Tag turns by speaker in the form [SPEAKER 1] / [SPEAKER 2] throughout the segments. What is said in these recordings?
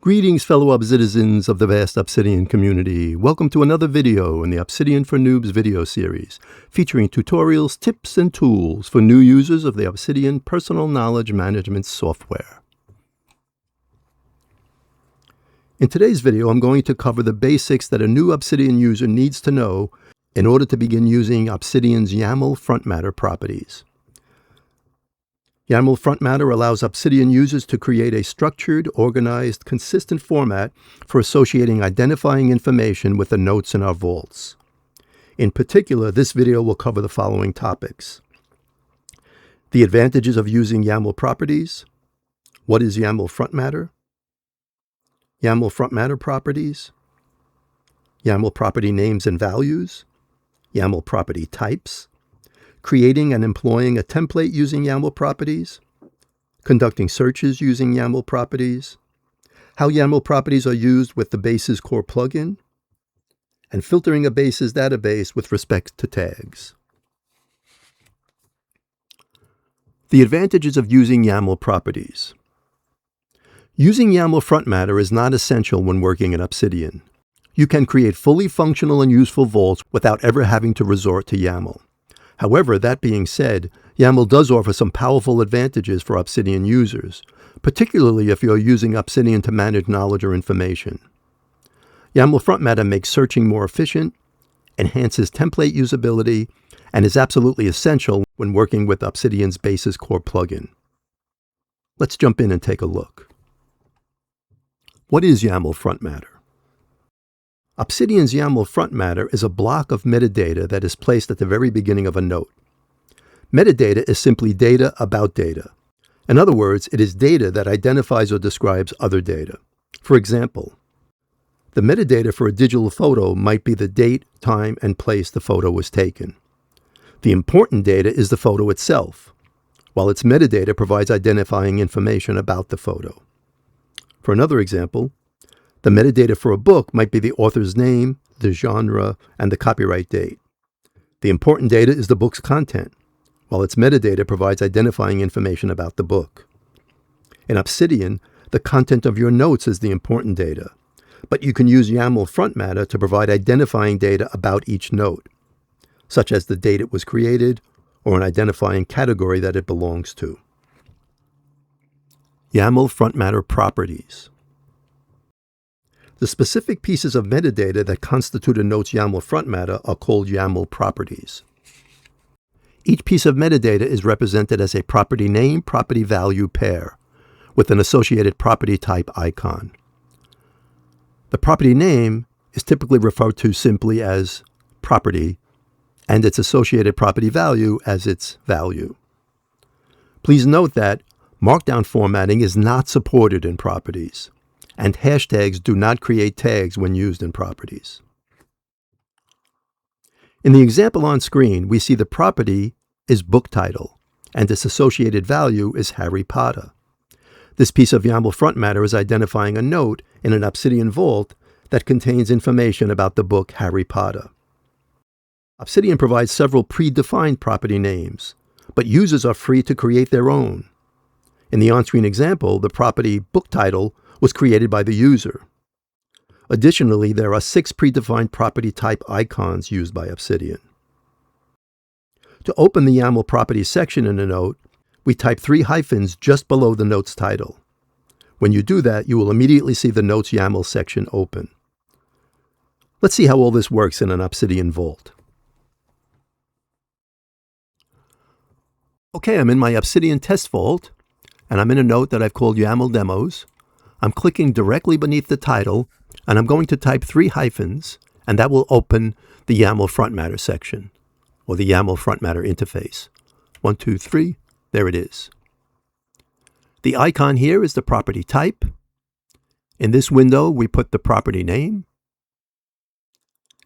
[SPEAKER 1] Greetings, fellow citizens of the vast Obsidian community. Welcome to another video in the Obsidian for Noobs video series, featuring tutorials, tips, and tools for new users of the Obsidian personal knowledge management software. In today's video, I'm going to cover the basics that a new Obsidian user needs to know in order to begin using Obsidian's YAML Frontmatter properties. YAML Frontmatter allows Obsidian users to create a structured, organized, consistent format for associating identifying information with the notes in our vaults. In particular, this video will cover the following topics: the advantages of using YAML Properties, what is YAML Frontmatter, YAML Frontmatter Properties, YAML Property Names and Values, YAML Property Types, creating and employing a template using YAML Properties, conducting searches using YAML Properties, how YAML Properties are used with the Base's core plugin, and filtering a Base's database with respect to tags. The advantages of using YAML Properties. Using YAML Frontmatter is not essential when working in Obsidian. You can create fully functional and useful vaults without ever having to resort to YAML. However, that being said, YAML does offer some powerful advantages for Obsidian users, particularly if you're using Obsidian to manage knowledge or information. YAML Frontmatter makes searching more efficient, enhances template usability, and is absolutely essential when working with Obsidian's Base's core plugin. Let's jump in and take a look. What is YAML Frontmatter? Obsidian's YAML Frontmatter is a block of metadata that is placed at the very beginning of a note. Metadata is simply data about data. In other words, it is data that identifies or describes other data. For example, the metadata for a digital photo might be the date, time, and place the photo was taken. The important data is the photo itself, while its metadata provides identifying information about the photo. For another example, the metadata for a book might be the author's name, the genre, and the copyright date. The important data is the book's content, while its metadata provides identifying information about the book. In Obsidian, the content of your notes is the important data, but you can use YAML Frontmatter to provide identifying data about each note, such as the date it was created or an identifying category that it belongs to. YAML Frontmatter Properties. The specific pieces of metadata that constitute a note's YAML Frontmatter are called YAML Properties. Each piece of metadata is represented as a property name, property value pair, with an associated property type icon. The property name is typically referred to simply as property, and its associated property value as its value. Please note that Markdown formatting is not supported in Properties, and hashtags do not create tags when used in Properties. In the example on screen, we see the property is book title, and its associated value is Harry Potter. This piece of YAML Frontmatter is identifying a note in an Obsidian Vault that contains information about the book Harry Potter. Obsidian provides several predefined property names, but users are free to create their own. In the on-screen example, the property book title was created by the user. Additionally, there are 6 predefined property type icons used by Obsidian. To open the YAML Properties section in a note, we type 3 hyphens just below the note's title. When you do that, you will immediately see the note's YAML section open. Let's see how all this works in an Obsidian Vault. Okay, I'm in my Obsidian test vault, and I'm in a note that I've called YAML Demos. I'm clicking directly beneath the title, and I'm going to type 3 hyphens, and that will open the YAML Frontmatter section, or the YAML Frontmatter interface. 1, 2, 3, there it is. The icon here is the property type. In this window, we put the property name,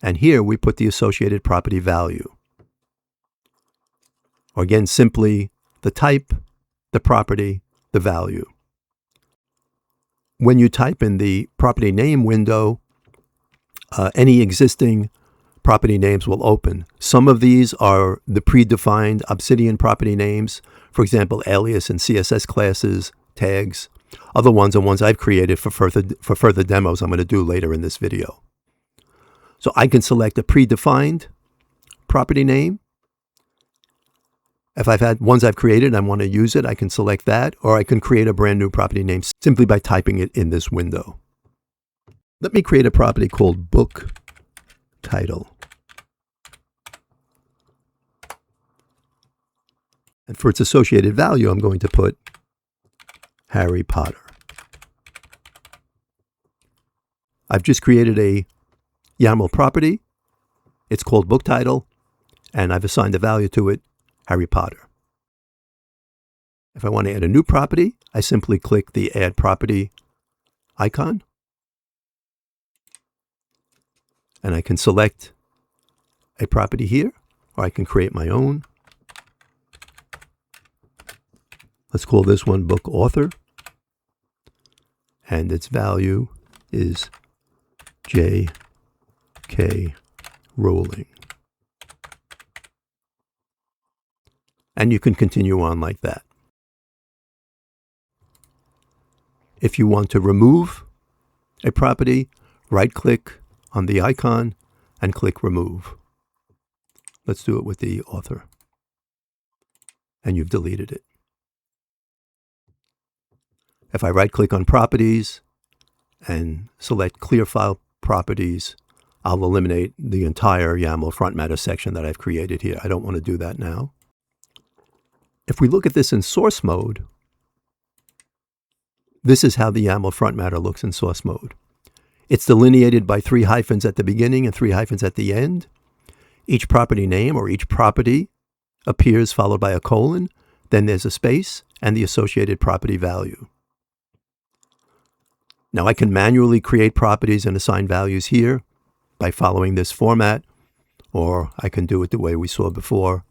[SPEAKER 1] and here we put the associated property value. Or again, simply the type, the property, the value. When you type in the property name window, any existing property names will open. Some of these are the predefined Obsidian property names, for example, alias and CSS classes, tags. Other ones are ones I've created for further demos I'm going to do later in this video. So I can select a predefined property name. If I've had ones I've created and I want to use it, I can select that, or I can create a brand new property name simply by typing it in this window. Let me create a property called book title. And for its associated value, I'm going to put Harry Potter. I've just created a YAML property. It's called book title, and I've assigned a value to it, Harry Potter. If I want to add a new property, I simply click the Add Property icon, and I can select a property here, or I can create my own. Let's call this one Book Author, and its value is J.K. Rowling. And you can continue on like that. If you want to remove a property, right-click on the icon and click Remove. Let's do it with the author. And you've deleted it. If I right-click on Properties and select Clear File Properties, I'll eliminate the entire YAML Frontmatter section that I've created here. I don't want to do that now. If we look at this in source mode, this is how the YAML Frontmatter looks in source mode. It's delineated by 3 hyphens at the beginning and 3 hyphens at the end. Each property name or each property appears followed by a colon, then there's a space and the associated property value. Now I can manually create properties and assign values here by following this format, or I can do it the way we saw before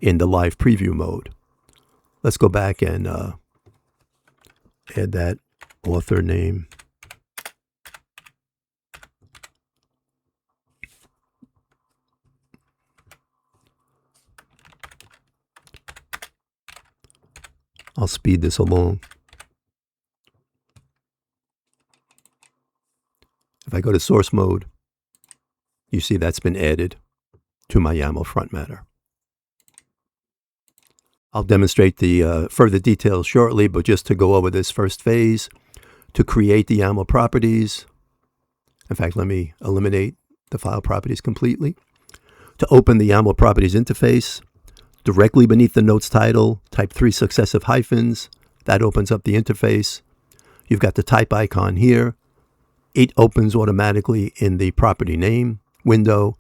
[SPEAKER 1] in the live preview mode. Let's go back and add that author name. I'll speed this along. If I go to source mode, you see that's been added to my YAML Frontmatter. I'll demonstrate the further details shortly, but just to go over this first phase, to create the YAML properties, in fact, let me eliminate the file properties completely. To open the YAML properties interface, directly beneath the notes title, type 3 successive hyphens. That opens up the interface. You've got the type icon here. It opens automatically in the property name window.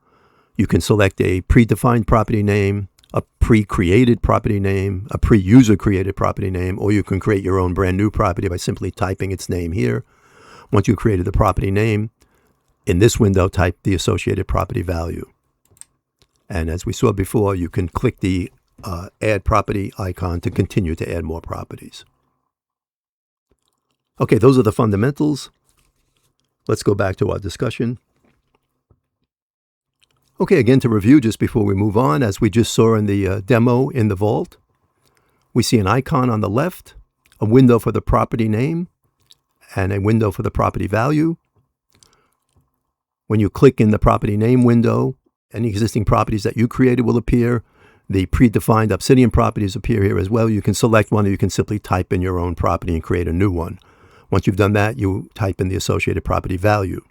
[SPEAKER 1] You can select a predefined property name, a pre-created property name, a pre-user created property name, or you can create your own brand new property by simply typing its name here. Once you've created the property name, in this window, type the associated property value. And as we saw before, you can click the Add Property icon to continue to add more properties. Okay, those are the fundamentals. Let's go back to our discussion. Okay, again to review just before we move on, as we just saw in the demo in the Vault, we see an icon on the left, a window for the property name, and a window for the property value. When you click in the property name window, any existing properties that you created will appear. The predefined Obsidian properties appear here as well. You can select one, or you can simply type in your own property and create a new one. Once you've done that, you type in the associated property value.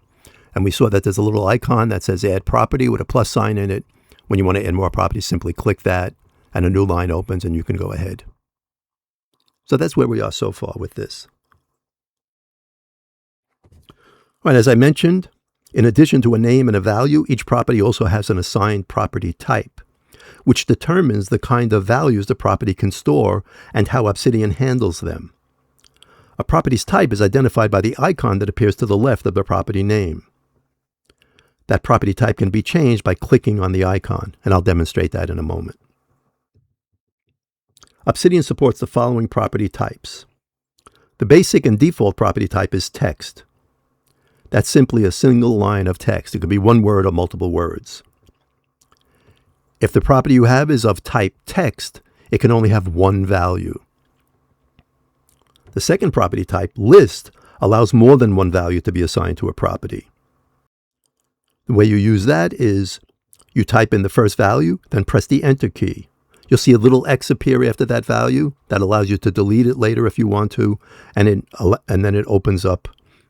[SPEAKER 1] And we saw that there's a little icon that says Add Property with a plus sign in it. When you want to add more properties, simply click that, and a new line opens, and you can go ahead. So that's where we are so far with this. All right, as I mentioned, in addition to a name and a value, each property also has an assigned property type, which determines the kind of values the property can store and how Obsidian handles them. A property's type is identified by the icon that appears to the left of the property name. That property type can be changed by clicking on the icon, and I'll demonstrate that in a moment. Obsidian supports the following property types. The basic and default property type is text. That's simply a single line of text. It could be one word or multiple words. If the property you have is of type text, it can only have one value. The second property type, list, allows more than one value to be assigned to a property. The way you use that is you type in the first value, then press the Enter key. You'll see a little X appear after that value that allows you to delete it later if you want to, and then it opens up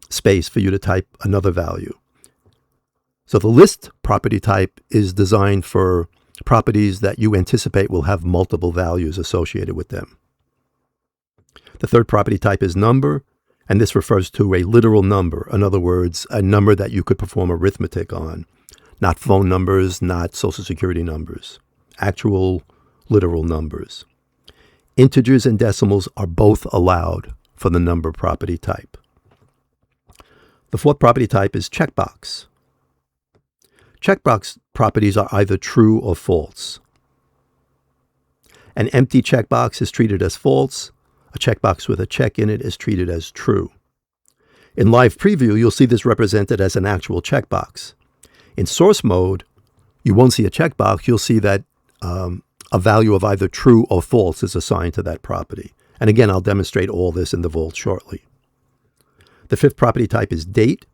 [SPEAKER 1] space for you to type another value. So the list property type is designed for properties that you anticipate will have multiple values associated with them. The third property type is number, and this refers to a literal number. In other words, a number that you could perform arithmetic on. Not phone numbers, not social security numbers. Actual literal numbers. Integers and decimals are both allowed for the number property type. The fourth property type is checkbox. Checkbox properties are either true or false. An empty checkbox is treated as false. A checkbox with a check in it is treated as true. In live preview, you'll see this represented as an actual checkbox. In source mode, you won't see a checkbox. You'll see that a value of either true or false is assigned to that property. And again, I'll demonstrate all this in the vault shortly. The fifth property type is date,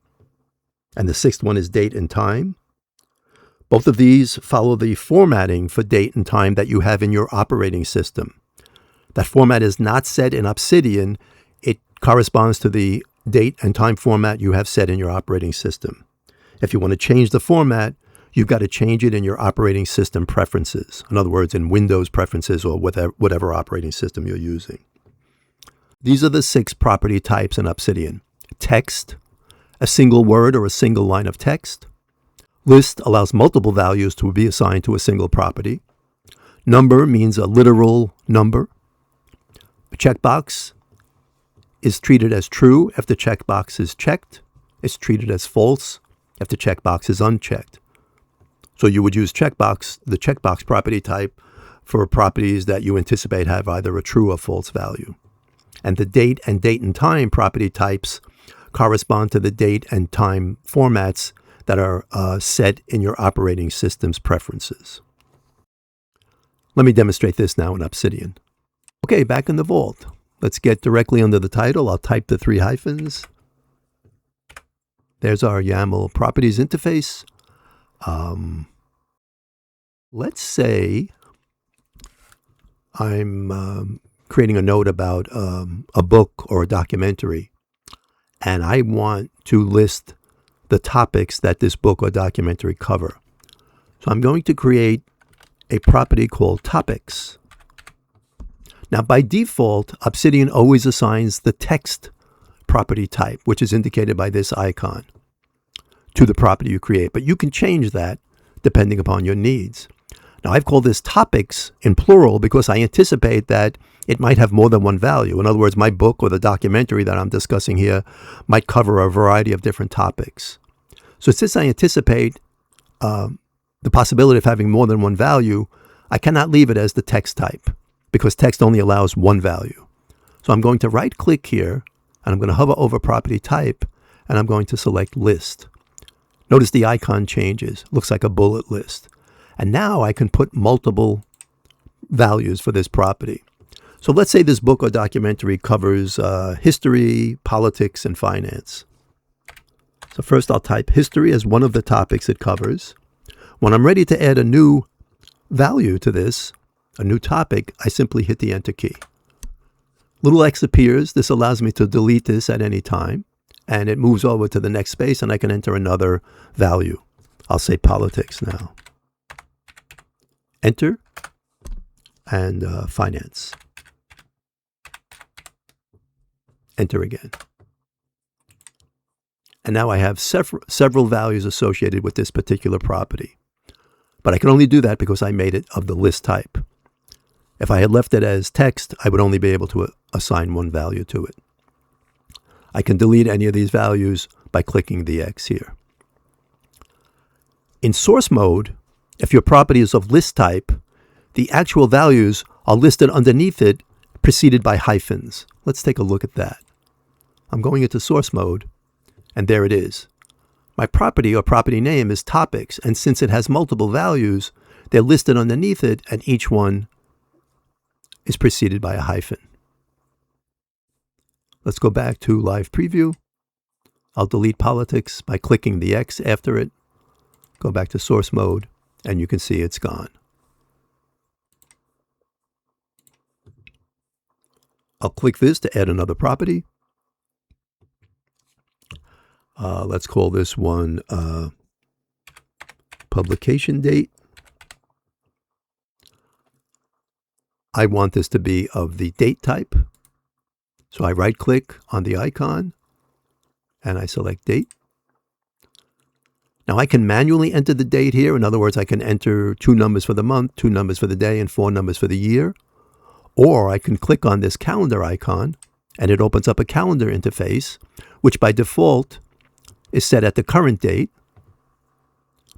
[SPEAKER 1] and the sixth one is date and time. Both of these follow the formatting for date and time that you have in your operating system. That format is not set in Obsidian. It corresponds to the date and time format you have set in your operating system. If you want to change the format, you've got to change it in your operating system preferences. In other words, in Windows preferences or whatever operating system you're using. These are the 6 property types in Obsidian. Text, a single word or a single line of text. List allows multiple values to be assigned to a single property. Number means a literal number. A checkbox is treated as true if the checkbox is checked. It's treated as false if the checkbox is unchecked. So you would use the checkbox property type for properties that you anticipate have either a true or false value. And the date and time property types correspond to the date and time formats that are set in your operating system's preferences. Let me demonstrate this now in Obsidian. Okay, back in the vault. Let's get directly under the title. I'll type the 3 hyphens. There's our YAML Properties interface. Let's say I'm creating a note about a book or a documentary, and I want to list the topics that this book or documentary cover. So I'm going to create a property called topics. Now, by default, Obsidian always assigns the text property type, which is indicated by this icon, to the property you create. But you can change that depending upon your needs. Now, I've called this topics in plural because I anticipate that it might have more than one value. In other words, my book or the documentary that I'm discussing here might cover a variety of different topics. So since I anticipate the possibility of having more than one value, I cannot leave it as the text type because text only allows one value. So I'm going to right-click here, and I'm going to hover over property type, and I'm going to select list. Notice the icon changes. It looks like a bullet list. And now I can put multiple values for this property. So let's say this book or documentary covers history, politics, and finance. So first I'll type history as one of the topics it covers. When I'm ready to add a new value to this, a new topic, I simply hit the Enter key. Little X appears. This allows me to delete this at any time. And it moves over to the next space, and I can enter another value. I'll say politics now. Enter, and finance. Enter again. And now I have several values associated with this particular property. But I can only do that because I made it of the list type. If I had left it as text, I would only be able to assign one value to it. I can delete any of these values by clicking the X here. In source mode, if your property is of list type, the actual values are listed underneath it, preceded by hyphens. Let's take a look at that. I'm going into source mode, and there it is. My property or property name is topics, and since it has multiple values, they're listed underneath it, and each one is preceded by a hyphen. Let's go back to live preview. I'll delete politics by clicking the X after it. Go back to source mode, and you can see it's gone. I'll click this to add another property. Let's call this one publication date. I want this to be of the date type. So I right-click on the icon, and I select date. Now I can manually enter the date here. In other words, I can enter 2 numbers for the month, 2 numbers for the day, and 4 numbers for the year. Or I can click on this calendar icon, and it opens up a calendar interface, which by default is set at the current date.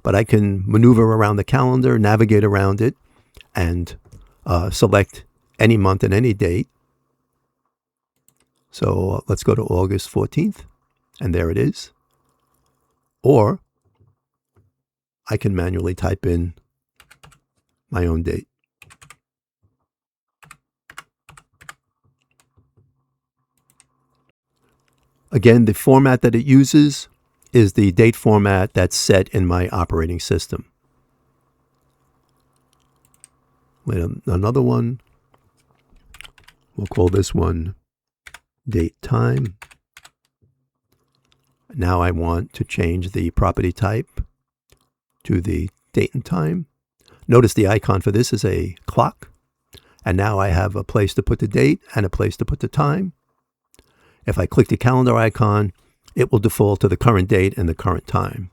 [SPEAKER 1] But I can maneuver around the calendar, navigate around it, and select any month and any date. So let's go to August 14th, and there it is. Or I can manually type in my own date. Again, the format that it uses is the date format that's set in my operating system. Another one, we'll call this one date time. Now I want to change the property type to the date and time. Notice the icon for this is a clock. And now I have a place to put the date and a place to put the time. If I click the calendar icon, it will default to the current date and the current time.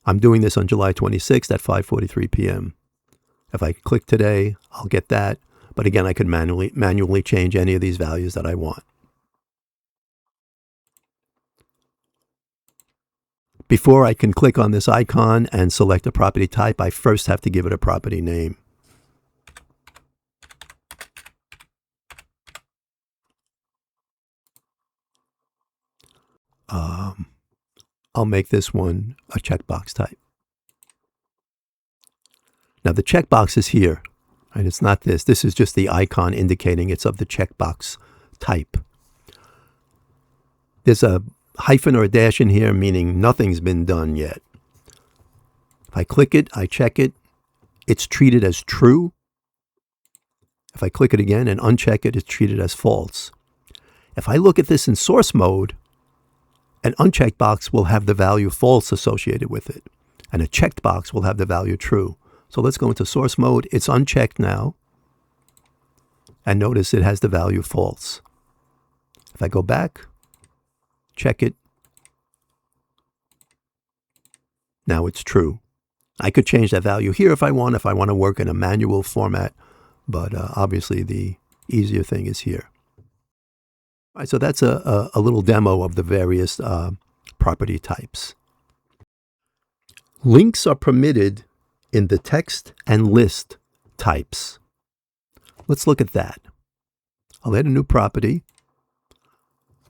[SPEAKER 1] I'm doing this on July 26th at 5:43 p.m. If I click today, I'll get that. But again, I can manually change any of these values that I want. Before I can click on this icon and select a property type, I first have to give it a property name. I'll make this one a checkbox type. Now the checkbox is here, and it's not this. This is just the icon indicating it's of the checkbox type. There's a hyphen or a dash in here, meaning nothing's been done yet. If I click it, I check it, it's treated as true. If I click it again and uncheck it, it's treated as false. If I look at this in source mode, an unchecked box will have the value false associated with it, and a checked box will have the value true. So let's go into source mode. It's unchecked now, and notice it has the value false. If I go back, check it, now it's true. I could change that value here if I want to work in a manual format, but obviously the easier thing is here. All right, so that's a little demo of the various property types. Links are permitted in the text and list types. Let's look at that. I'll add a new property.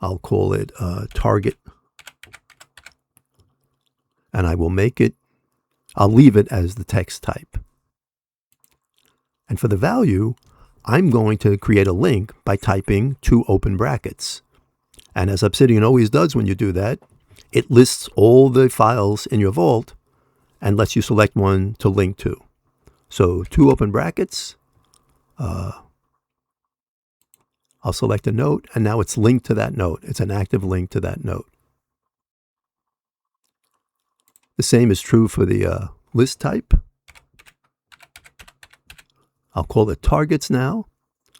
[SPEAKER 1] I'll call it target. And I will make it, I'll leave it as the text type. And for the value, I'm going to create a link by typing 2 open brackets. And as Obsidian always does when you do that, it lists all the files in your vault and lets you select one to link to. So 2 open brackets, I'll select a note, and now it's linked to that note. It's an active link to that note. The same is true for the list type. I'll call it targets now.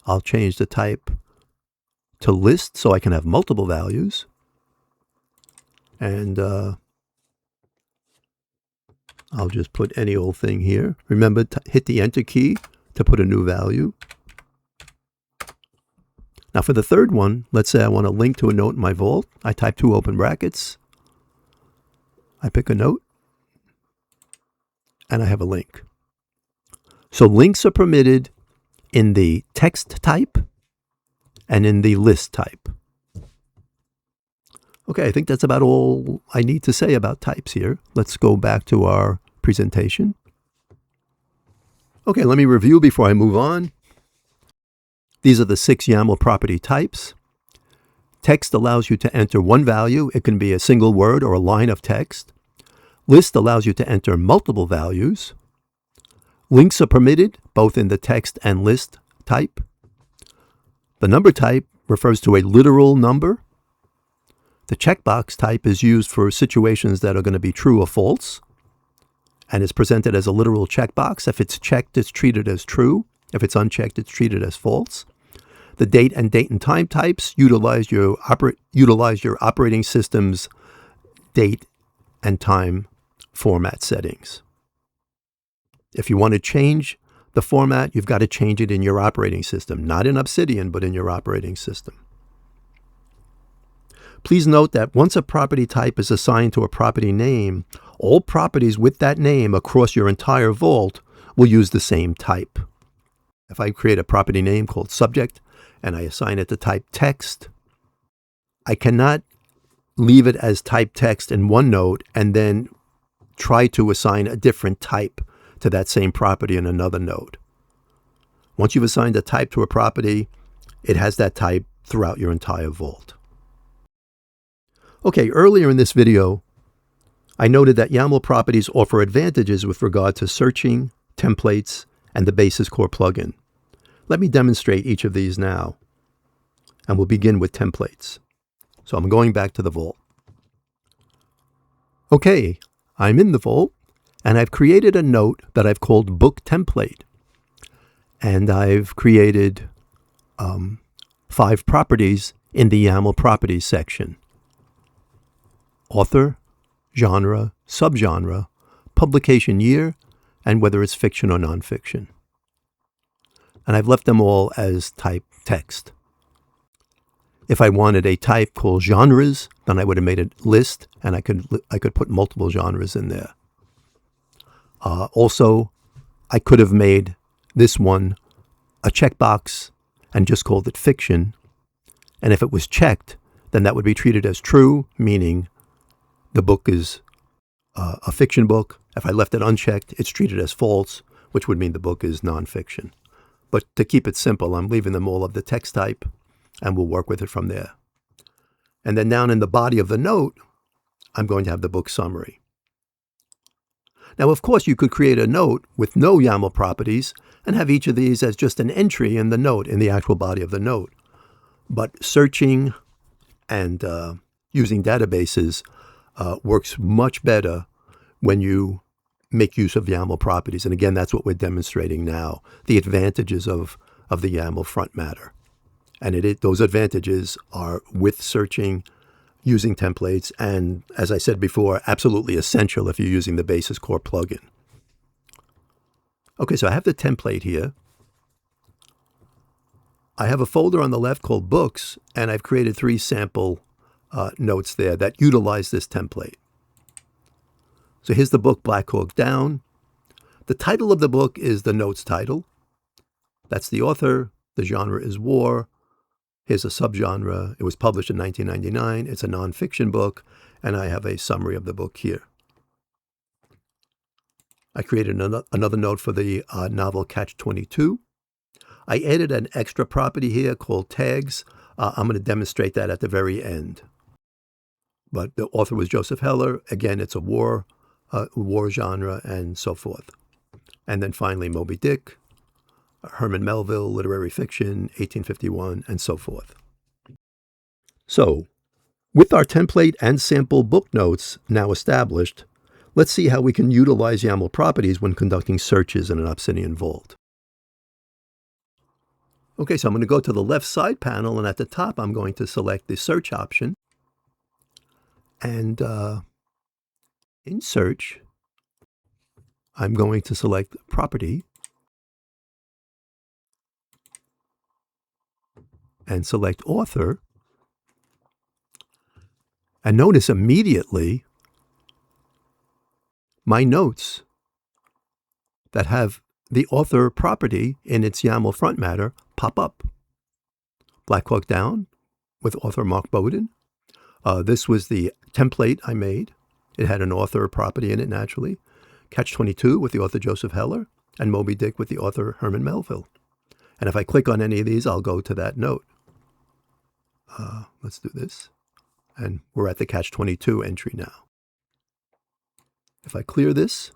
[SPEAKER 1] I'll change the type to list so I can have multiple values. And I'll just put any old thing here. Remember to hit the enter key to put a new value. Now for the third one, let's say I want to link to a note in my vault. I type 2 open brackets. I pick a note, and I have a link. So links are permitted in the text type and in the list type. Okay, I think that's about all I need to say about types here. Let's go back to our presentation. Okay, let me review before I move on. These are the 6 YAML property types. Text allows you to enter one value. It can be a single word or a line of text. List allows you to enter multiple values. Links are permitted, both in the text and list type. The number type refers to a literal number. The checkbox type is used for situations that are going to be true or false, and is presented as a literal checkbox. If it's checked, it's treated as true. If it's unchecked, it's treated as false. The date and time types utilize your operating system's date and time format settings. If you want to change the format, you've got to change it in your operating system, not in Obsidian, but in your operating system. Please note that once a property type is assigned to a property name, all properties with that name across your entire vault will use the same type. If I create a property name called subject and I assign it to type text, I cannot leave it as type text in one node and then try to assign a different type to that same property in another node. Once you've assigned a type to a property, it has that type throughout your entire vault. Okay, earlier in this video, I noted that YAML properties offer advantages with regard to searching, templates, and the Basis Core plugin. Let me demonstrate each of these now, and we'll begin with templates. So I'm going back to the vault. Okay, I'm in the vault, and I've created a note that I've called book template. And I've created 5 properties in the YAML properties section: author, genre, subgenre, publication year, and whether it's fiction or nonfiction. And I've left them all as type text. If I wanted a type called genres, then I would have made a list, and I could put multiple genres in there. Also, I could have made this one a checkbox and just called it fiction. And if it was checked, then that would be treated as true, meaning the book is a fiction book. If I left it unchecked, it's treated as false, which would mean the book is nonfiction. But to keep it simple, I'm leaving them all of the text type, and we'll work with it from there. And then down in the body of the note, I'm going to have the book summary. Now, of course, you could create a note with no YAML properties and have each of these as just an entry in the note, in the actual body of the note. But searching and using databases works much better when you make use of YAML properties. And again, that's what we're demonstrating now, the advantages of the YAML Frontmatter. And those advantages are with searching, using templates, and as I said before, absolutely essential if you're using the Basis Core plugin. Okay, so I have the template here. I have a folder on the left called Books, and I've created 3 sample notes there that utilize this template. So here's the book, Black Hawk Down. The title of the book is the note's title. That's the author. The genre is war. Here's a subgenre. It was published in 1999. It's a nonfiction book, and I have a summary of the book here. I created another note for the novel Catch-22. I added an extra property here called tags. I'm going to demonstrate that at the very end. But the author was Joseph Heller. Again, it's a war genre, and so forth. And then finally, Moby Dick, Herman Melville, literary fiction, 1851, and so forth. So, with our template and sample book notes now established, let's see how we can utilize YAML properties when conducting searches in an Obsidian Vault. Okay, so I'm going to go to the left side panel, and at the top I'm going to select the search option. And in search, I'm going to select property and select author. And notice immediately my notes that have the author property in its YAML Frontmatter pop up. Black Hawk Down with author Mark Bowden. This was the template I made. It had an author property in it naturally. Catch-22 with the author Joseph Heller, and Moby Dick with the author Herman Melville. And if I click on any of these, I'll go to that note. Let's do this. And we're at the catch-22 entry now. If I clear this,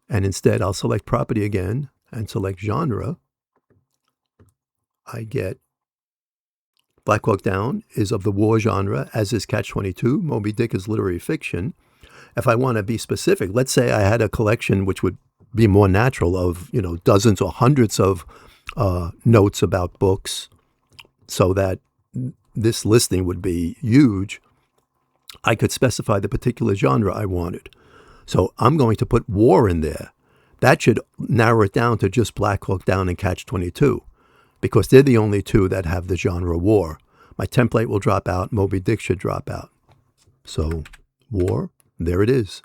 [SPEAKER 1] and instead I'll select property again and select genre, I get Black Hawk Down is of the war genre, as is Catch-22. Moby Dick is literary fiction. If I want to be specific, let's say I had a collection which would be more natural of, dozens or hundreds of notes about books, so that this listing would be huge. I could specify the particular genre I wanted. So I'm going to put war in there. That should narrow it down to just Black Hawk Down and Catch-22, because they're the only two that have the genre war. My template will drop out. Moby Dick should drop out. So war, there it is.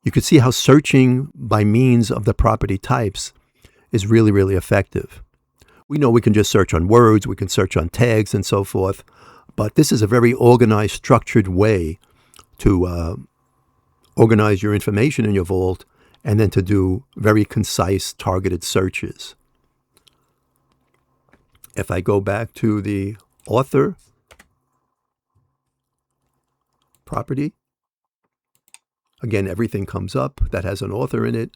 [SPEAKER 1] You can see how searching by means of the property types is really, really effective. We know we can just search on words, we can search on tags and so forth, but this is a very organized, structured way to organize your information in your vault and then to do very concise, targeted searches. If I go back to the author property, again, everything comes up that has an author in it.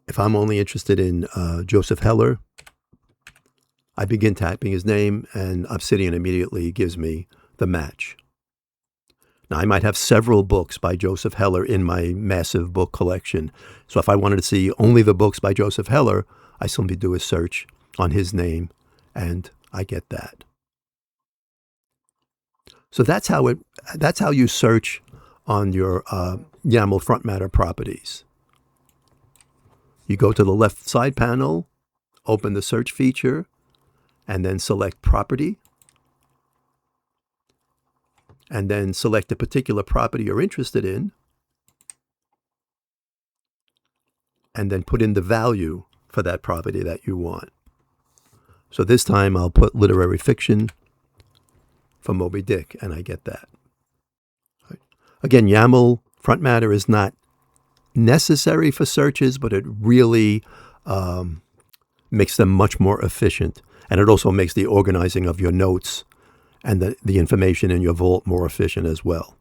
[SPEAKER 1] If I'm only interested in Joseph Heller, I begin typing his name, and Obsidian immediately gives me the match. Now, I might have several books by Joseph Heller in my massive book collection. So if I wanted to see only the books by Joseph Heller, I simply do a search on his name, and I get that. So that's how you search on your YAML Frontmatter properties. You go to the left side panel, open the search feature, and then select property, and then select the particular property you're interested in, and then put in the value for that property that you want. So this time I'll put literary fiction for Moby Dick, and I get that. Again, YAML Frontmatter is not necessary for searches, but it really makes them much more efficient. And it also makes the organizing of your notes and the information in your vault more efficient as well.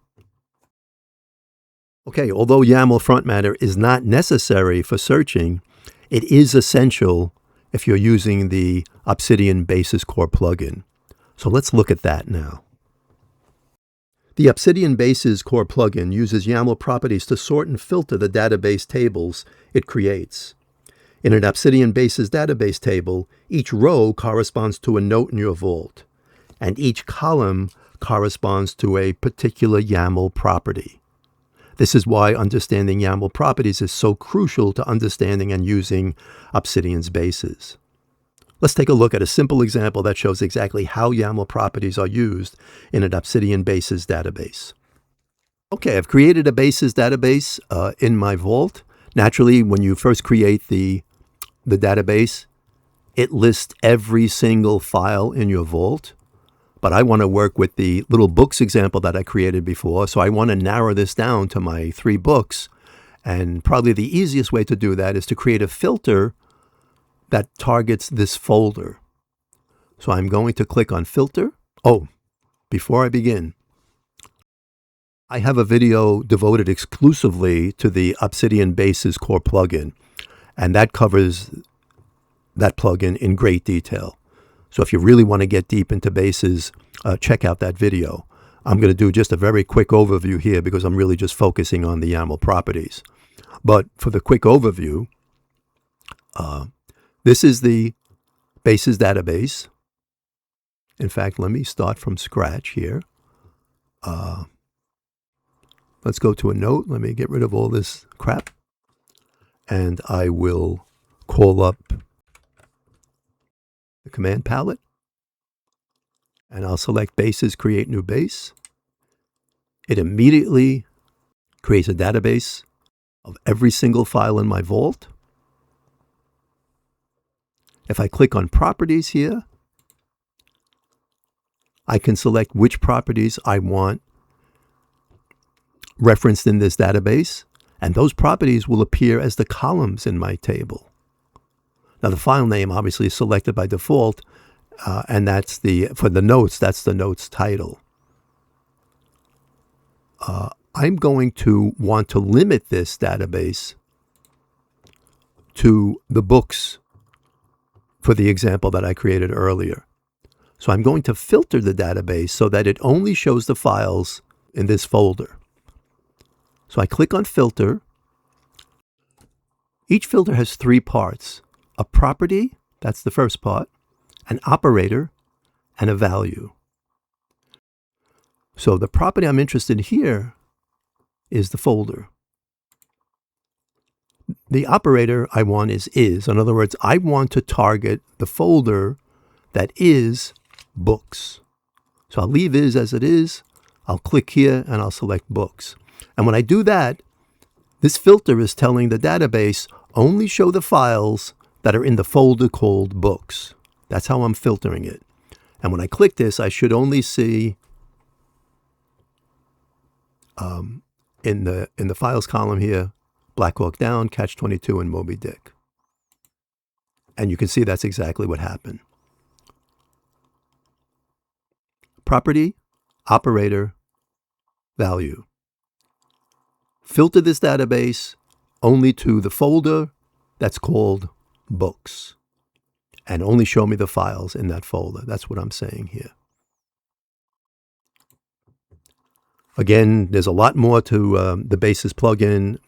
[SPEAKER 1] Okay, although YAML Frontmatter is not necessary for searching, it is essential if you're using the Obsidian Basis Core plugin. So let's look at that now. The Obsidian Basis Core plugin uses YAML properties to sort and filter the database tables it creates. In an Obsidian Basis database table, each row corresponds to a note in your vault, and each column corresponds to a particular YAML property. This is why understanding YAML properties is so crucial to understanding and using Obsidian's bases. Let's take a look at a simple example that shows exactly how YAML properties are used in an Obsidian Basis database. Okay, I've created a Basis database in my vault. Naturally, when you first create the database, it lists every single file in your vault. But I want to work with the little books example that I created before, so I want to narrow this down to my 3 books. And probably the easiest way to do that is to create a filter that targets this folder. So I'm going to click on Filter. Oh, before I begin, I have a video devoted exclusively to the Obsidian Basis Core plugin, and that covers that plugin in great detail. So if you really want to get deep into Basis, check out that video. I'm going to do just a very quick overview here because I'm really just focusing on the YAML properties. But for the quick overview, this is the Basis database. In fact, let me start from scratch here. Let's go to a note. Let me get rid of all this crap. And I will call up the command palette. And I'll select Basis, Create New Base. It immediately creates a database of every single file in my vault. If I click on Properties here, I can select which properties I want referenced in this database, and those properties will appear as the columns in my table. Now the file name obviously is selected by default, and that's for the notes, that's the notes title. I'm going to want to limit this database to the books for the example that I created earlier. So I'm going to filter the database so that it only shows the files in this folder. So I click on Filter. Each filter has three parts: a property, that's the first part, an operator, and a value. So the property I'm interested in here is the folder. The operator I want is. In other words, I want to target the folder that is books. So I'll leave is as it is. I'll click here and I'll select books. And when I do that, this filter is telling the database only show the files that are in the folder called books. That's how I'm filtering it. And when I click this, I should only see in the files column here, Black Hawk Down, Catch-22, and Moby Dick. And you can see that's exactly what happened. Property, operator, value. Filter this database only to the folder that's called books, and only show me the files in that folder. That's what I'm saying here. Again, there's a lot more to the Basis plugin.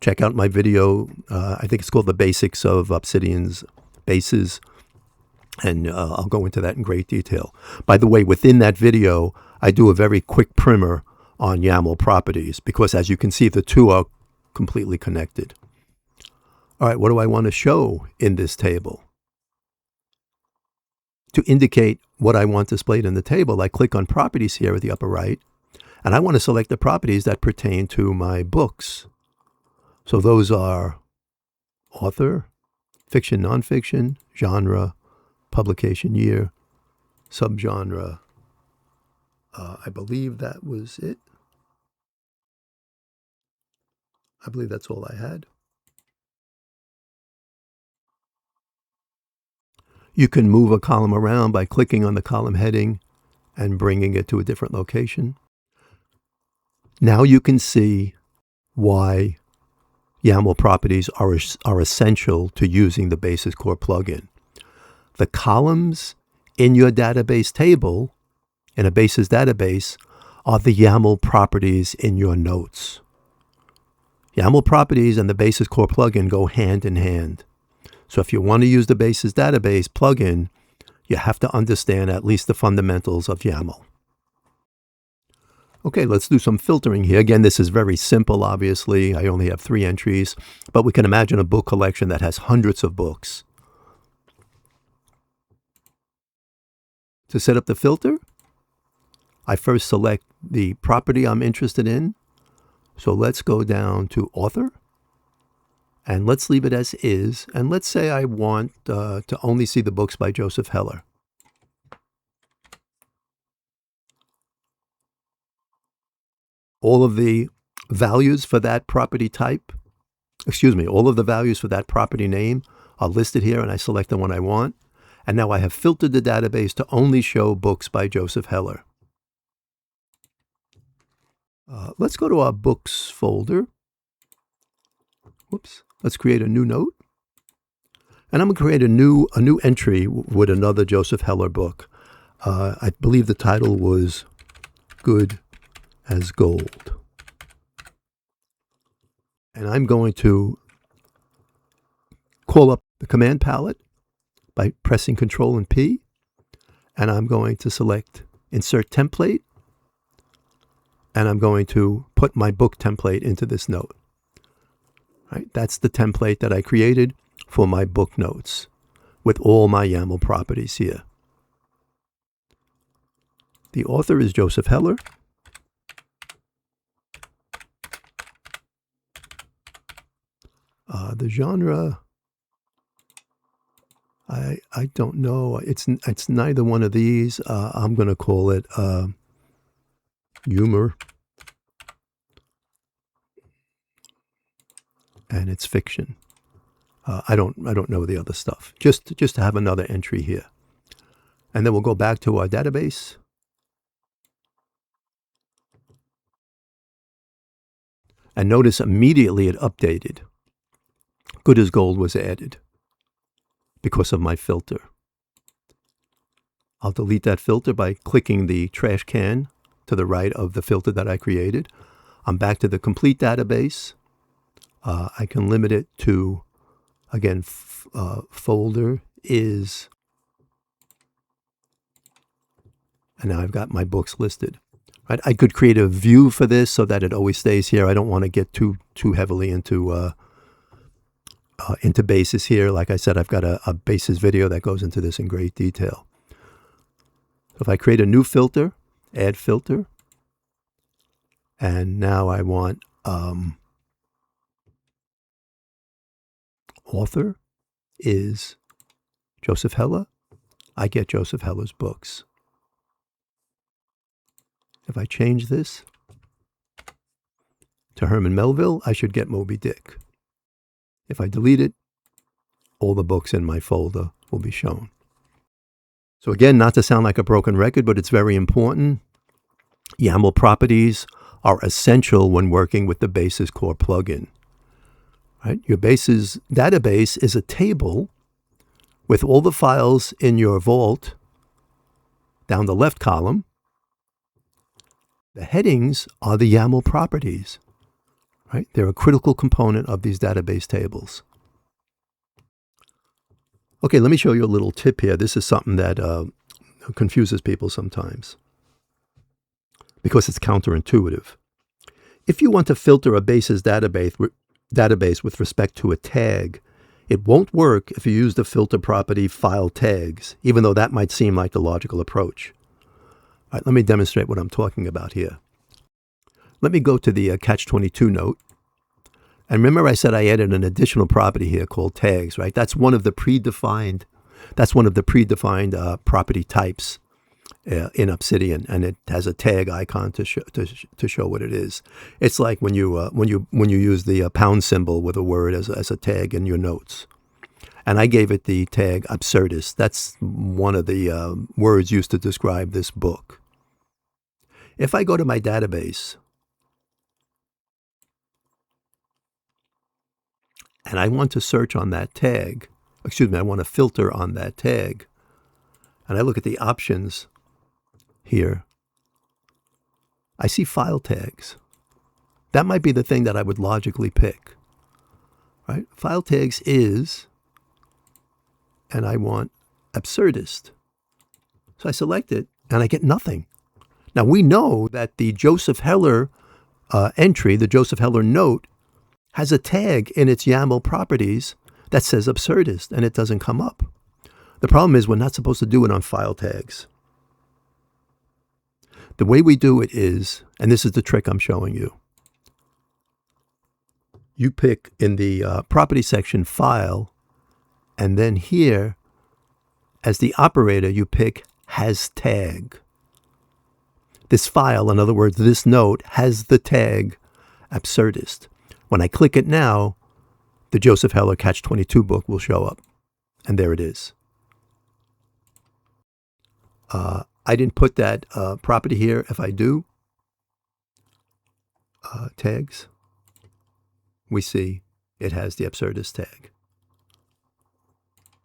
[SPEAKER 1] Check out my video. I think it's called The Basics of Obsidian's Bases, and I'll go into that in great detail. By the way, within that video, I do a very quick primer on YAML properties, because as you can see, the two are completely connected. All right, what do I want to show in this table? To indicate what I want displayed in the table, I click on Properties here at the upper right, and I want to select the properties that pertain to my books. So those are author, fiction, nonfiction, genre, publication year, subgenre. I believe that was it. I believe that's all I had. You can move a column around by clicking on the column heading and bringing it to a different location. Now you can see why YAML properties are essential to using the Basis Core plugin. The columns in your database table, in a Basis database, are the YAML properties in your notes. YAML properties and the Basis Core plugin go hand in hand. So if you want to use the Basis database plugin, you have to understand at least the fundamentals of YAML. Okay, let's do some filtering here. Again, this is very simple, obviously. I only have 3 entries, but we can imagine a book collection that has hundreds of books. To set up the filter, I first select the property I'm interested in. So let's go down to Author, and let's leave it as is. And let's say I want to only see the books by Joseph Heller. All of the values for that property type, all of the values for that property name are listed here, and I select the one I want. And now I have filtered the database to only show books by Joseph Heller. Let's go to our books folder. Whoops. Let's create a new note. And I'm going to create a new entry with another Joseph Heller book. I believe the title was Good as Gold. And I'm going to call up the command palette by pressing Control and P. And I'm going to select Insert Template. And I'm going to put my book template into this note. Right? That's the template that I created for my book notes with all my YAML properties here. The author is Joseph Heller. The genre, I don't know. It's neither one of these. I'm going to call it humor. And it's fiction. I don't know the other stuff. Just to have another entry here. And then we'll go back to our database. And notice immediately it updated. Good as gold was added because of my filter. I'll delete that filter by clicking the trash can to the right of the filter that I created. I'm back to the complete database. I can limit it to, again, folder is, and now I've got my books listed. Right? I could create a view for this so that it always stays here. I don't want to get too heavily into basis here. Like I said, I've got a basis video that goes into this in great detail. So if I create a new filter, add filter, and now I want author is Joseph Heller, I get Joseph Heller's books. If I change this to Herman Melville, I should get Moby Dick. If I delete it, all the books in my folder will be shown. So again, not to sound like a broken record, but it's very important. YAML properties are essential when working with the Basis Core plugin. Right? Your Basis database is a table with all the files in your vault down the left column. The headings are the YAML properties. Right? They're a critical component of these database tables. Okay, let me show you a little tip here. This is something that confuses people sometimes because it's counterintuitive. If you want to filter a Basis database with respect to a tag, it won't work if you use the filter property file tags, even though that might seem like the logical approach. All right, let me demonstrate what I'm talking about here. Let me go to the catch-22 note. And remember I said I added an additional property here called tags, right? That's one of the predefined property types in Obsidian, and it has a tag icon to show what it is. It's like when you use the pound symbol with a word as a tag in your notes. And I gave it the tag absurdist. That's one of the words used to describe this book. If I go to my database and I want to search on that tag, I want to filter on that tag, and I look at the options here, I see file tags. That might be the thing that I would logically pick. Right? File tags is, and I want absurdist. So I select it, and I get nothing. Now, we know that the Joseph Heller entry, the Joseph Heller note, has a tag in its YAML properties that says absurdist, and it doesn't come up. The problem is we're not supposed to do it on file tags. The way we do it is, and this is the trick I'm showing you, you pick in the property section file, and then here, as the operator, you pick has tag. This file, in other words, this note, has the tag absurdist. When I click it now, the Joseph Heller Catch-22 book will show up. And there it is. I didn't put that property here. If I do, tags, we see it has the absurdist tag.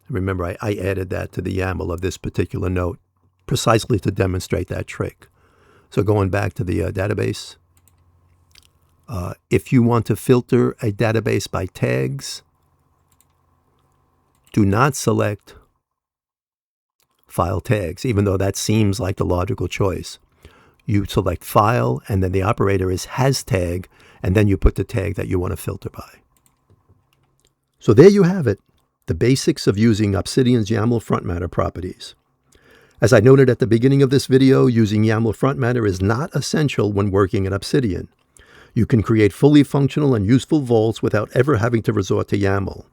[SPEAKER 1] Remember, I added that to the YAML of this particular note precisely to demonstrate that trick. So going back to the database, if you want to filter a database by tags, do not select file tags, even though that seems like the logical choice. You select file, and then the operator is has tag, and then you put the tag that you want to filter by. So there you have it, the basics of using Obsidian's YAML Frontmatter properties. As I noted at the beginning of this video, using YAML Frontmatter is not essential when working in Obsidian. You can create fully functional and useful vaults without ever having to resort to YAML.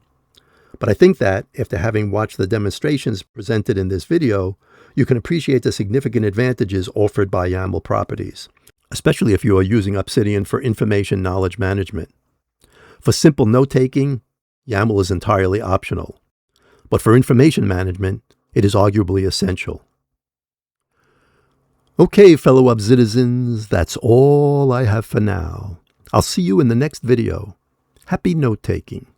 [SPEAKER 1] But I think that, after having watched the demonstrations presented in this video, you can appreciate the significant advantages offered by YAML properties, especially if you are using Obsidian for information knowledge management. For simple note-taking, YAML is entirely optional, but for information management, it is arguably essential. Okay, fellow Obsidizens, that's all I have for now. I'll see you in the next video. Happy note-taking.